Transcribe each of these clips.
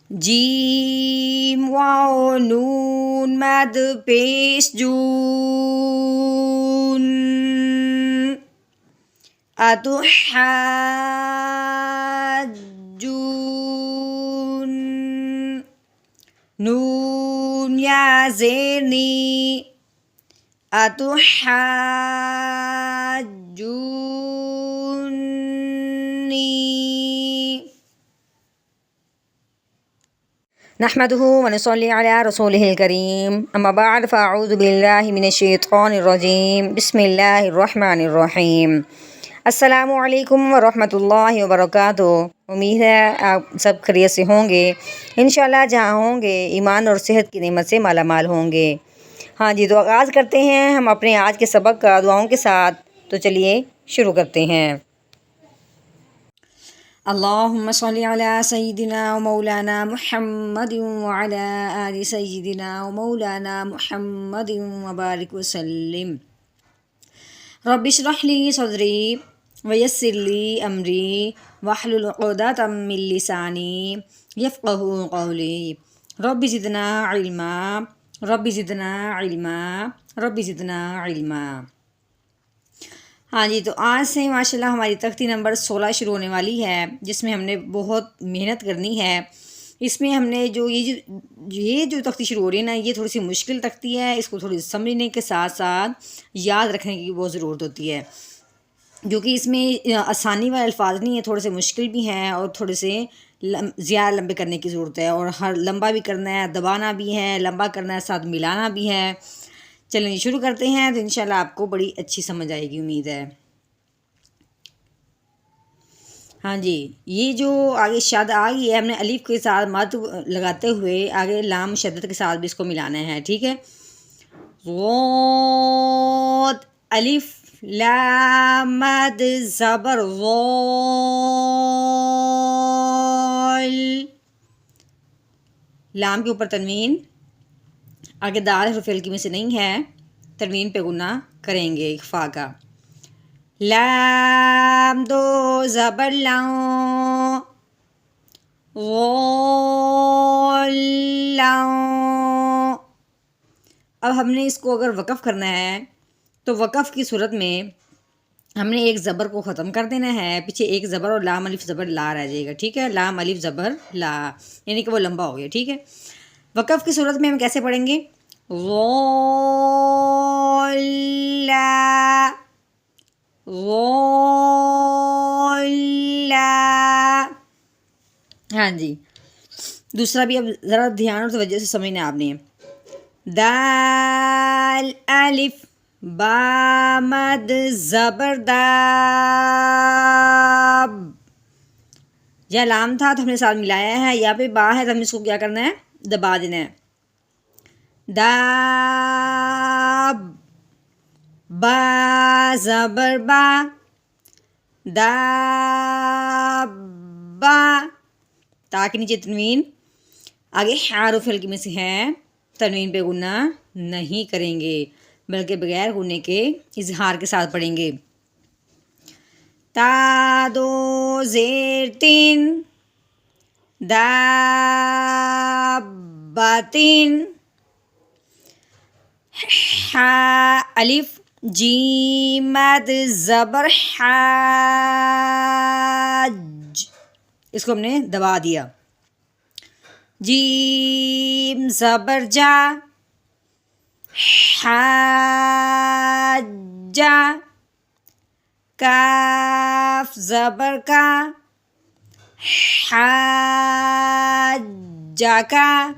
جیم واو نون مد پیش جون اتحاجون نون یا زیر نی اتحاجونی نحمده ونصلي على رسوله الكريم اما بعد فاعوذ بالله من الشیطان الرجیم بسم اللہ الرحمن الرحیم السلام علیکم ورحمۃ اللہ وبرکاتہ۔ امید ہے آپ سب خیریت سے ہوں گے، انشاءاللہ جہاں ہوں گے ایمان اور صحت کی نعمت سے مالا مال ہوں گے۔ ہاں جی، تو آغاز کرتے ہیں ہم اپنے آج کے سبق کا دعاؤں کے ساتھ۔ تو چلیے شروع کرتے ہیں۔ اللہم صلی علی سیدنا و مولانا محمد وعلی آل سیدنا و مولانا محمد وبارک وسلم۔ رب اشرح لی صدری ویسر لی امری واحلل عقدۃ من لسانی یفقہوا قولی۔ رب زدنا علما رب زدنا علما رب زدنا علما۔ ہاں جی، تو آج سے ماشاءاللہ ہماری تختی نمبر 16 شروع ہونے والی ہے، جس میں ہم نے بہت محنت کرنی ہے۔ اس میں ہم نے یہ جو تختی شروع ہو رہی ہے نا، یہ تھوڑی سی مشکل تختی ہے، اس کو تھوڑی سمجھنے کے ساتھ ساتھ یاد رکھنے کی بہت ضرورت ہوتی ہے، کیونکہ اس میں آسانی والے الفاظ نہیں ہیں، تھوڑے سے مشکل بھی ہیں اور تھوڑے سے زیادہ لمبے کرنے کی ضرورت ہے، اور ہر لمبا بھی کرنا ہے، دبانا بھی ہے، لمبا کرنا ہے، ساتھ ملانا بھی ہے۔ چلیں شروع کرتے ہیں، تو انشاءاللہ آپ کو بڑی اچھی سمجھ آئے گی، امید ہے۔ ہاں جی، یہ جو آگے شد آ گئی ہے، ہم نے الف کے ساتھ مد لگاتے ہوئے آگے لام شدت کے ساتھ بھی اس کو ملانا ہے، ٹھیک ہے۔ غوت الف لام مد زبر غول، لام کے اوپر تنوین، آگے دال حرف ہلکی میں سے نہیں ہے، تنوین پہ غنہ کریں گے اخفا کا۔ لام دو زبر لاؤں غول لاؤں۔ اب ہم نے اس کو اگر وقف کرنا ہے تو وقف کی صورت میں ہم نے ایک زبر کو ختم کر دینا ہے، پیچھے ایک زبر اور لام الف زبر لا رہ جائے گا، ٹھیک ہے۔ لام الف زبر لا، یعنی کہ وہ لمبا ہو گیا، ٹھیک ہے۔ وقف کی صورت میں ہم کیسے پڑھیں گے؟ غولا غولا۔ ہاں جی، دوسرا بھی اب ذرا دھیان اور توجہ سے سمجھنا آپ نے۔ دال الف با مد زبر داب، یا لام تھا تو ہم نے ساتھ ملایا ہے، یا پہ با ہے تو ہم نے اس کو کیا کرنا ہے؟ دبا دینا ہے۔ داب با زبر با دابا، تا کے نیچے تنوین، آگے حرف ہلکی میں سے ہے، تنوین پہ غنہ نہیں کریں گے بلکہ بغیر غنے کے اظہار کے ساتھ پڑھیں گے۔ تا دو زیر تین دابتین، حا الف جیم مد زبر حاج، اس کو ہم نے دبا دیا۔ جیم زبر جا حاجا، کاف زبر کا حاجا کا۔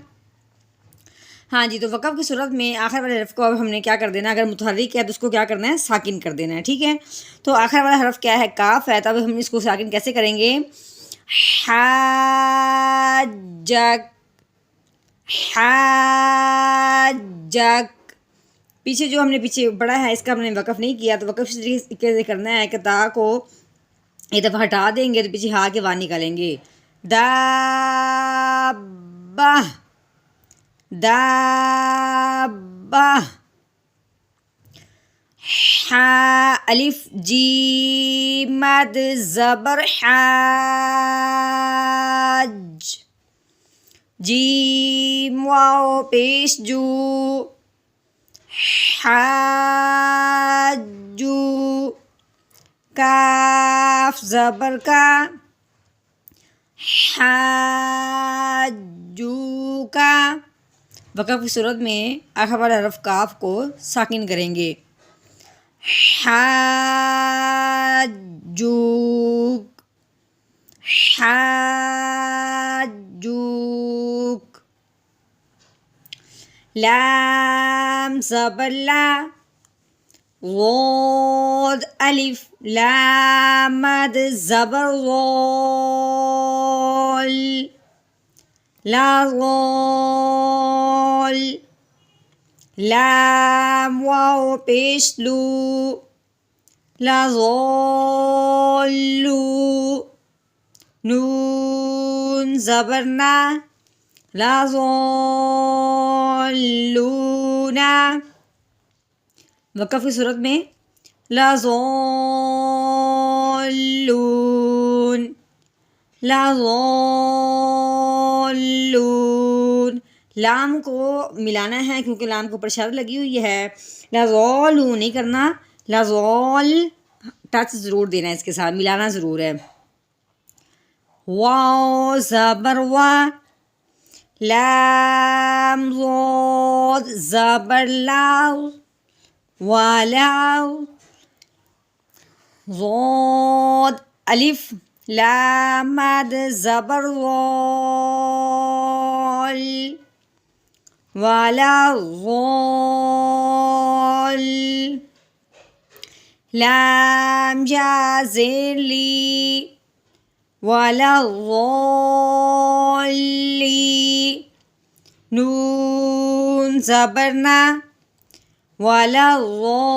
ہاں جی، تو وقف کی صورت میں آخر والے حرف کو اب ہم نے کیا کر دینا، اگر متحرک ہے تو اس کو کیا کرنا ہے؟ ساکن کر دینا ہے، ٹھیک ہے۔ تو آخر والا حرف کیا ہے؟ کاف ہے، تب ہم اس کو ساکن کیسے کریں گے؟ حاجک حاجک، پیچھے جو ہم نے پیچھے پڑھا ہے اس کا ہم نے وقف نہیں کیا، تو وقف اس طریقے سے کرنا ہے کہ تا کو ایک دفعہ ہٹا دیں گے تو پیچھے ہا کے وہاں نکالیں گے۔ دابہ دابہ، حا الف جیم مد زبر حاج جیم واو پیش جو، حاجو، کاف زبر کا، حاجو کا. وقف کی صورت میں آخر والا حرف کاف کو ساکن کریں گے. حاجوک، حاجوک. لام زبر لا، غود الف، لام مد زبر غول، لا غول. لام واو پیش لو، لا غولو. نون زبر نا، لا غولونا. وقف کی صورت میں لا غولون، لا غولون. لام کو ملانا ہے کیونکہ لام کو اوپر اشارہ لگی ہوئی ہے. لا غولون نہیں کرنا، لا غول ٹچ ضرور دینا ہے، اس کے ساتھ ملانا ضرور ہے. واو زبر وا، لام غود زبر لاو، والاو. غود الف، لام مد زبر غول، والا غول. لام یا زیر لی، والا غولی. نون زبر نا، والا غولینا.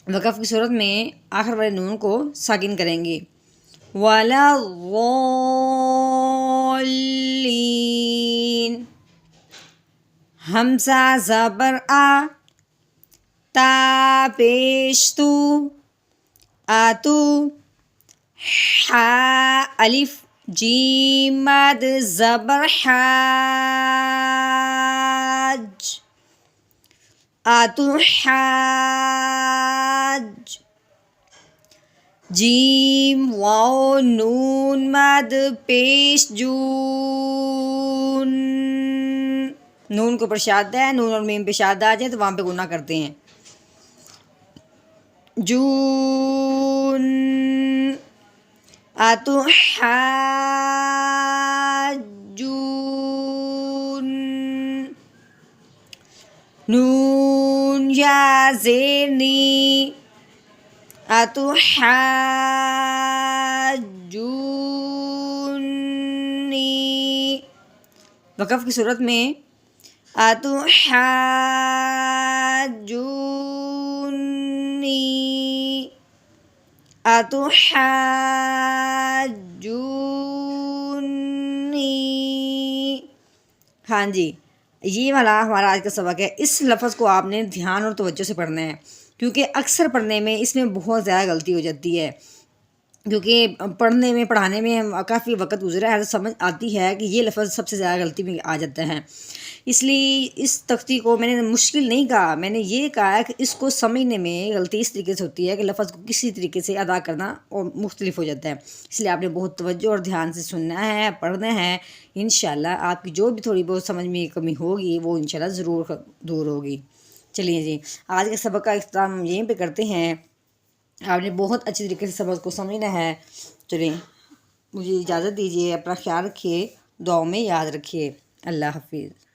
وقف کی صورت میں آخر والے نون کو ساکن کریں گے. والا غولین. حمزہ زبر آ، تا پیش تو، آتو. حا الف، جیم مد زبر حاج، آتو حاج. جیم واو نون مد پیش جون. نون کو اوپر شادہ ہے، نون اور میم پہ شادہ آ جائے تو وہاں پہ گناہ کرتے ہیں. جون. آتو حاجون. نون یا زیر نی، آتو حاجونی. وقف کی صورت میں آتو حاجونی، آتو حاجونی. ہاں جی، یہ والا ہمارا آج کا سبق ہے. اس لفظ کو آپ نے دھیان اور توجہ سے پڑھنا ہے کیونکہ اکثر پڑھنے میں اس میں بہت زیادہ غلطی ہو جاتی ہے. کیونکہ پڑھانے میں کافی وقت گزرا ہے، سمجھ آتی ہے کہ یہ لفظ سب سے زیادہ غلطی میں آ جاتا ہے. اس لیے اس تختی کو میں نے مشکل نہیں کہا، میں نے یہ کہا کہ اس کو سمجھنے میں غلطی اس طریقے سے ہوتی ہے کہ لفظ کو کسی طریقے سے ادا کرنا اور مختلف ہو جاتا ہے. اس لیے آپ نے بہت توجہ اور دھیان سے سننا ہے، پڑھنا ہے. انشاءاللہ آپ کی جو بھی تھوڑی بہت سمجھ میں کمی ہوگی وہ انشاءاللہ ضرور دور ہوگی. چلیے جی، آج کے سبق کا اختتام یہیں پہ کرتے ہیں. آپ نے بہت اچھی طریقے سے سبق کو سمجھنا ہے. چلیں مجھے اجازت دیجیے، اپنا خیال رکھیے، دعاؤں میں یاد رکھیے. اللہ حافظ.